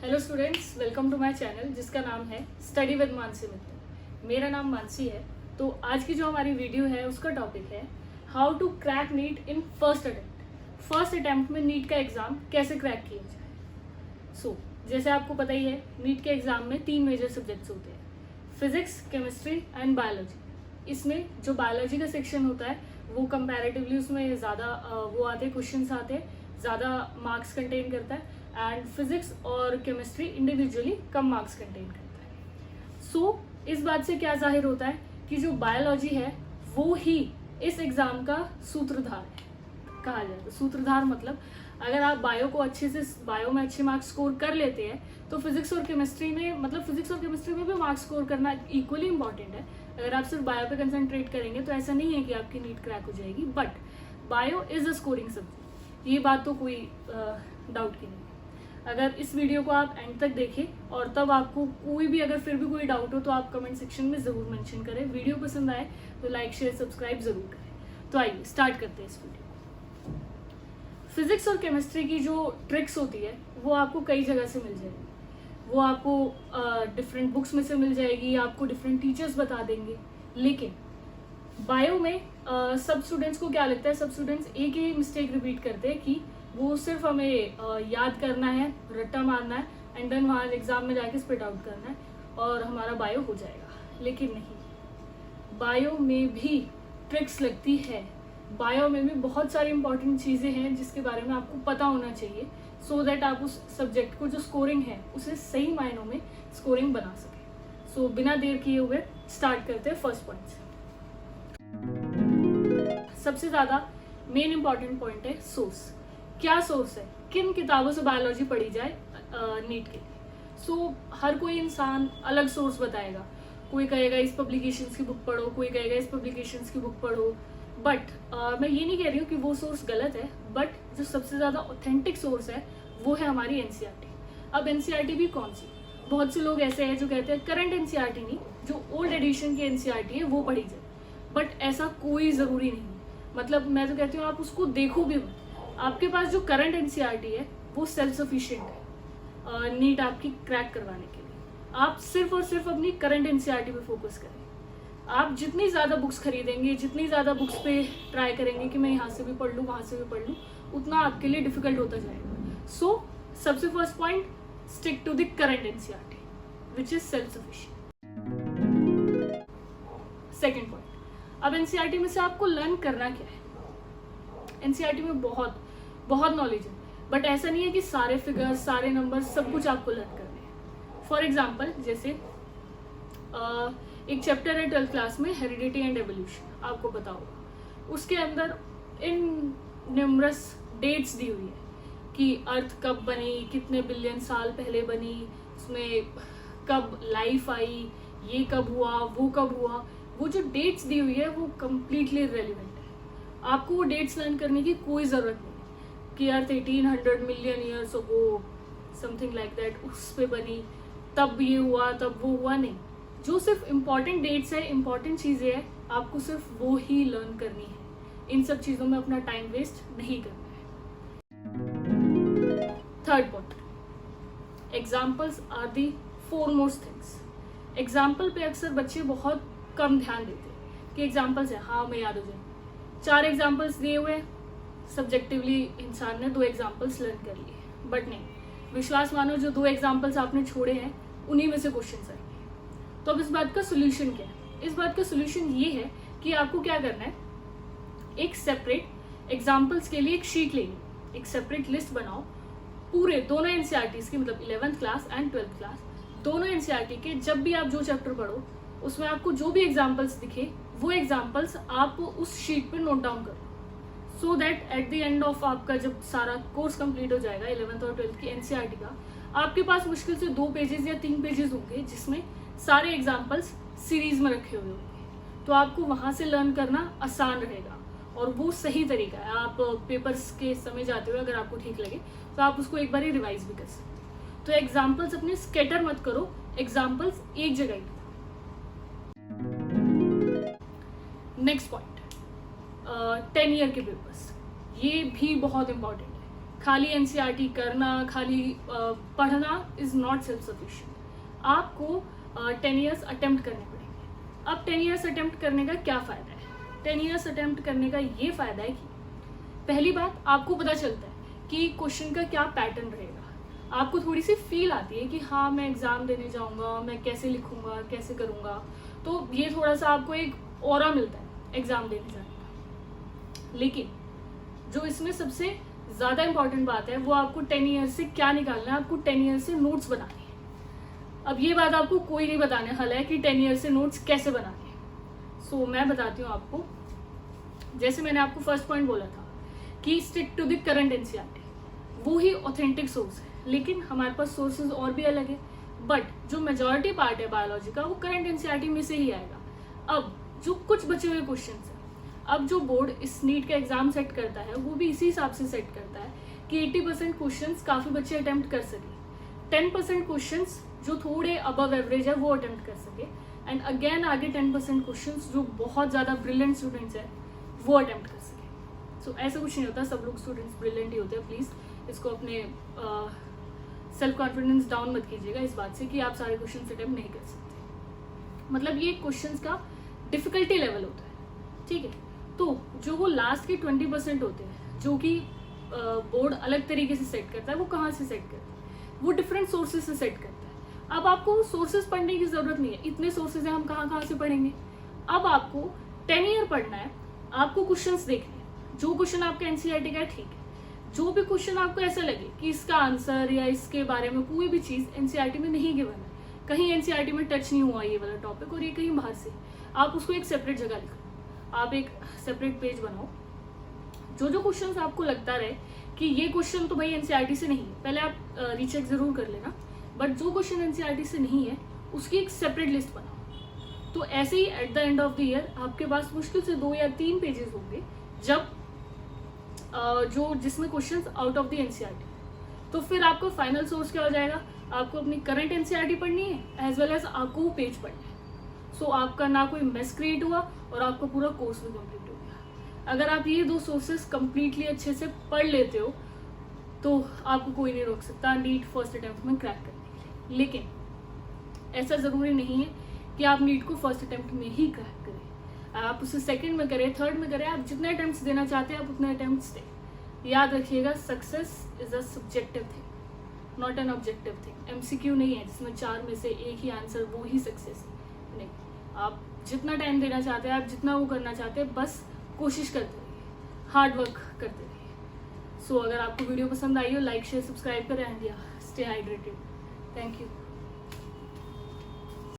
Hello students, welcome to my channel जिसका नाम है स्टडी विद मानसी मित्तल। मेरा नाम मानसी है। तो आज की जो हमारी वीडियो है उसका टॉपिक है how to crack NEET in first attempt. First attempt में नीट का एग्ज़ाम कैसे क्रैक किया जाए। जैसे आपको पता ही है, नीट के एग्ज़ाम में 3 मेजर सब्जेक्ट्स होते हैं, फिजिक्स, केमिस्ट्री एंड बायोलॉजी। इसमें जो बायोलॉजी का सेक्शन होता है वो कंपैरेटिवली उसमें ज़्यादा वो आते हैं, क्वेश्चंस आते हैं, ज़्यादा मार्क्स कंटेन करता है। एंड फिजिक्स और केमिस्ट्री इंडिविजुअली कम मार्क्स कंटेन करता है। इस बात से क्या जाहिर होता है कि जो बायोलॉजी है वो ही इस एग्ज़ाम का सूत्रधार है, कहा जाए तो। सूत्रधार मतलब अगर आप बायो को अच्छे से, बायो में अच्छे मार्क्स स्कोर कर लेते हैं तो फिजिक्स और केमिस्ट्री में भी मार्क्स स्कोर करना इक्वली इंपॉर्टेंट है। अगर आप सिर्फ बायो पे कंसंट्रेट करेंगे तो ऐसा नहीं है कि आपकी नीट क्रैक हो जाएगी, but bio is a scoring subject, ये बात तो कोई डाउट की नहीं। अगर इस वीडियो को आप एंड तक देखें और तब आपको कोई भी, अगर फिर भी कोई डाउट हो तो आप कमेंट सेक्शन में ज़रूर मेंशन करें। वीडियो पसंद आए तो लाइक, शेयर, सब्सक्राइब ज़रूर करें। तो आइए स्टार्ट करते हैं इस वीडियो को। फिजिक्स और केमिस्ट्री की जो ट्रिक्स होती है वो आपको कई जगह से मिल जाएगी। वो आपको डिफरेंट बुक्स में से मिल जाएगी, आपको डिफरेंट टीचर्स बता देंगे। लेकिन बायो में सब स्टूडेंट्स को क्या लगता है, सब स्टूडेंट्स एक ही मिस्टेक रिपीट करते हैं कि वो सिर्फ हमें याद करना है, रट्टा मारना है एंड देन वहाँ एग्जाम में जाके स्प्लिट आउट करना है और हमारा बायो हो जाएगा। लेकिन नहीं, बायो में भी ट्रिक्स लगती है। बायो में भी बहुत सारी इंपॉर्टेंट चीज़ें हैं जिसके बारे में आपको पता होना चाहिए, सो दैट आप उस सब्जेक्ट को जो स्कोरिंग है उसे सही मायनों में स्कोरिंग बना सकें। बिना देर किए हुए स्टार्ट करते हैं फर्स्ट पॉइंट से। सबसे ज़्यादा मेन इंपॉर्टेंट पॉइंट है सोर्स। क्या सोर्स है, किन किताबों से बायोलॉजी पढ़ी जाए नीट के लिए। हर कोई इंसान अलग सोर्स बताएगा। कोई कहेगा इस पब्लिकेशंस की बुक पढ़ो, कोई कहेगा इस पब्लिकेशंस की बुक पढ़ो। बट मैं ये नहीं कह रही हूँ कि वो सोर्स गलत है, बट जो सबसे ज़्यादा ऑथेंटिक सोर्स है वो है हमारी एनसीईआरटी। अब एनसीईआरटी भी कौन सी, बहुत से लोग ऐसे हैं जो कहते हैं करंट एनसीईआरटी नहीं, जो ओल्ड एडिशन की एनसीईआरटी है वो पढ़ी जाए। बट ऐसा कोई ज़रूरी नहीं। मतलब मैं तो कहती हूँ आप उसको देखो भी मत। आपके पास जो करंट एनसीईआरटी है वो सेल्फ सफिशिएंट है नीट आपकी क्रैक करवाने के लिए। आप सिर्फ और सिर्फ अपनी करंट एनसीईआरटी पे फोकस करें। आप जितनी ज़्यादा बुक्स खरीदेंगे, जितनी ज़्यादा बुक्स पे ट्राई करेंगे कि मैं यहाँ से भी पढ़ लूँ, वहाँ से भी पढ़ लूँ, उतना आपके लिए डिफिकल्ट होता जाएगा। सबसे first point, stick to the current NCERT which is self sufficient. Second point, अब एनसीईआरटी में से आपको लर्न करना क्या है। एनसीईआरटी में बहुत नॉलेज है, बट ऐसा नहीं है कि सारे फिगर्स, सारे नंबर, सब कुछ आपको लर्न करने हैं। फॉर एग्जाम्पल, जैसे एक चैप्टर है 12th क्लास में, हेरिडिटी एंड एवोल्यूशन, आपको पता होगा। उसके अंदर इन न्यूमरस डेट्स दी हुई है कि अर्थ कब बनी, कितने बिलियन साल पहले बनी, उसमें कब लाइफ आई, ये कब हुआ, वो कब हुआ। वो जो डेट्स दी हुई है वो कम्प्लीटली रेलिवेंट है। आपको वो डेट्स लर्न करने की कोई ज़रूरत नहीं कि अर्थ 1800 million years ago, something like that, उस पे बनी, तब ये हुआ, तब वो हुआ। नहीं, जो सिर्फ इम्पॉर्टेंट डेट्स है, इम्पॉर्टेंट चीज़ें हैं, आपको सिर्फ वो ही लर्न करनी है। इन सब चीज़ों में अपना टाइम वेस्ट नहीं करना है। Third point, examples are the foremost things. Example पे अक्सर बच्चे बहुत कम ध्यान देते हैं कि एग्जाम्पल्स है, हाँ हमें याद हो जाए। 4 एग्जाम्पल्स दिए हुए, सब्जेक्टिवली इंसान ने 2 एग्जाम्पल्स लर्न कर लिए, बट नहीं, विश्वास मानो जो 2 एग्जाम्पल्स आपने छोड़े हैं उन्हीं में से क्वेश्चंस आएंगे। तो अब इस बात का सोल्यूशन क्या है। इस बात का सोल्यूशन ये है कि आपको क्या करना है, एक सेपरेट एग्जाम्पल्स के लिए एक शीट लेनी, एक सेपरेट लिस्ट बनाओ पूरे दोनों एनसीईआरटीज की, मतलब 11th class and 12th class, दोनों एनसीईआरटी के। जब भी आप जो चैप्टर पढ़ो उसमें आपको जो भी एग्जाम्पल्स दिखे वो एग्जाम्पल्स आप उस शीट पे नोट डाउन करो, so that at the end of आपका जब सारा कोर्स कंप्लीट हो जाएगा 11th और 12th की एनसीईआरटी का, आपके पास मुश्किल से 2 पेजेस या 3 पेजेस होंगे जिसमें सारे एग्जाम्पल्स सीरीज में रखे हुए होंगे। तो आपको वहाँ से लर्न करना आसान रहेगा और वो सही तरीका है। आप पेपर्स के समय जाते हुए अगर आपको ठीक लगे तो आप उसको एक बार ही रिवाइज भी कर सकते। तो एग्जाम्पल्स अपने स्कैटर मत करो, एग्जाम्पल्स एक जगह ही। नेक्स्ट पॉइंट, 10 ईयर के पेपर्स, ये भी बहुत इंपॉर्टेंट है। खाली एनसीईआरटी करना, खाली पढ़ना इज नॉट सेल्फ सफिशिएंट। आपको 10 ईयर्स अटेम्प्ट करने पड़ेंगे। अब 10 ईयर्स अटेम्प्ट करने का क्या फ़ायदा है? 10 ईयर्स अटेम्प्ट करने का ये फ़ायदा है कि पहली बात आपको पता चलता है कि क्वेश्चन का क्या पैटर्न रहेगा। आपको थोड़ी सी फील आती है कि हाँ मैं एग्ज़ाम देने जाऊँगा, मैं कैसे लिखूँगा, कैसे करूँगा। तो ये थोड़ा सा आपको एक ऑरा मिलता है एग्ज़ाम देने जाने का। लेकिन जो इसमें सबसे ज़्यादा इंपॉर्टेंट बात है वो आपको 10 ईयर्स से क्या निकालना है, आपको 10 ईयर्स से नोट्स बनाने हैं। अब ये बात आपको कोई नहीं बताने वाला है कि 10 ईयर्स से नोट्स कैसे बनाने हैं। सो मैं बताती हूँ आपको। जैसे मैंने आपको फर्स्ट पॉइंट बोला था कि stick to the current NCERT, वो ही ऑथेंटिक सोर्स है। लेकिन हमारे पास सोर्सेज और भी अलग है, बट जो मेजॉरिटी पार्ट है बायोलॉजी का वो करंट एनसीईआरटी में से ही आएगा। अब जो कुछ बचे हुए क्वेश्चंस हैं, अब जो बोर्ड इस नीट का एग्जाम सेट करता है वो भी इसी हिसाब से सेट करता है कि 80% क्वेश्चंस काफ़ी बच्चे अटेम्प्ट कर सके, 10% क्वेश्चंस जो थोड़े अबव एवरेज है वो अटेम्प्ट कर सके, एंड अगेन आगे 10% क्वेश्चंस जो बहुत ज़्यादा ब्रिलियंट स्टूडेंट्स हैं वो अटेम्प्ट कर सके। सो ऐसा कुछ नहीं होता, सब लोग स्टूडेंट्स ब्रिलियंट ही होते हैं। प्लीज़ इसको अपने सेल्फ कॉन्फिडेंस डाउन मत कीजिएगा इस बात से कि आप सारे क्वेश्चन अटेम्प्ट नहीं कर सकते। मतलब ये क्वेश्चन का डिफिकल्टी लेवल होता है, ठीक है। तो जो वो लास्ट के 20% होते हैं जो कि बोर्ड अलग तरीके से सेट करता है, वो कहाँ से सेट करता है? वो डिफरेंट सोर्सेज से सेट करता है। अब आपको सोर्सेज पढ़ने की ज़रूरत नहीं है, इतने सोर्सेज हैं, हम कहाँ से पढ़ेंगे। अब आपको 10 ईयर पढ़ना है, आपको क्वेश्चंस देखने हैं। जो क्वेश्चन आपका एनसीईआरटी का है ठीक है, जो भी क्वेश्चन आपको ऐसा लगे कि इसका आंसर या इसके बारे में कोई भी चीज़ एनसीईआरटी में नहीं गिवन है, कहीं एनसीईआरटी में टच नहीं हुआ ये वाला टॉपिक और ये कहीं बाहर से, आप उसको एक सेपरेट जगह लिखो। आप एक सेपरेट पेज बनाओ, जो जो क्वेश्चंस आपको लगता रहे कि ये क्वेश्चन तो भाई एनसीईआरटी से नहीं है, पहले आप रीचेक जरूर कर लेना, बट जो क्वेश्चन एनसीईआरटी से नहीं है उसकी एक सेपरेट लिस्ट बनाओ। तो ऐसे ही at the end of the year आपके पास मुश्किल से 2 या 3 पेजेस होंगे जब जो जिसमें questions out of the NCERT. तो फिर आपका फाइनल सोर्स क्या हो जाएगा? आपको अपनी करंट एनसीईआरटी पढ़नी है एज वेल एज आपको वो पेज पढ़ना है। सो आपका ना कोई मेस क्रिएट हुआ और आपका पूरा कोर्स भी कंप्लीट हो गया। अगर आप ये 2 सोर्सेस कंप्लीटली अच्छे से पढ़ लेते हो तो आपको कोई नहीं रोक सकता नीट फर्स्ट अटेम्प्ट में क्रैक करने के लिए। लेकिन ऐसा ज़रूरी नहीं है कि आप नीट को फर्स्ट अटेम्प्ट में ही क्रैक करें, आप उसे सेकंड में करें, थर्ड में करें, आप जितने अटेम्प्ट्स देना चाहते हैं आप उतने अटेम्प्ट्स दें। याद रखिएगा, success is a subjective thing, not an objective thing. MCQ नहीं है जिसमें 4 में से एक ही आंसर वो ही सक्सेस नहीं। आप जितना टाइम देना चाहते हैं, आप जितना वो करना चाहते हैं, बस कोशिश करते रहिए, हार्ड वर्क करते रहिए। सो अगर आपको वीडियो पसंद आई हो, लाइक शेयर सब्सक्राइब करें एंड या स्टे हाइड्रेटेड। Thank you.